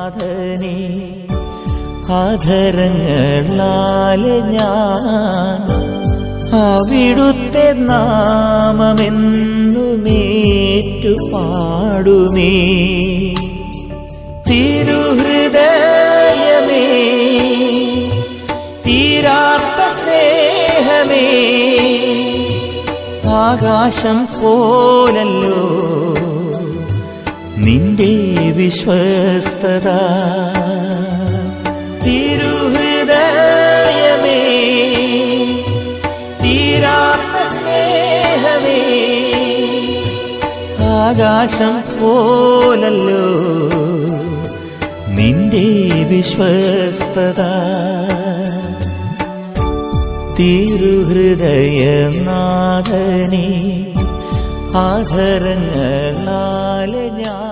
നാഥനെ ആധരങ്ങളാലെ ഞാൻ അവിടുത്തെ നാമമെന്നുമേറ്റു പാടുമേ. തിരുഹൃദയമേ, തീരാത്ത സ്നേഹമേ, ആകാശം പോലല്ലോ നിന്റെ വിശ്വസ്തത. തിരുഹൃദയമേ, തീരാത്ത സ്നേഹമേ, ആകാശം പോലല്ലോ നിന്റെ വിശ്വസ്തത. തിരുഹൃദയനാഥനെ ആധരങ്ങളാലെ ഞാൻ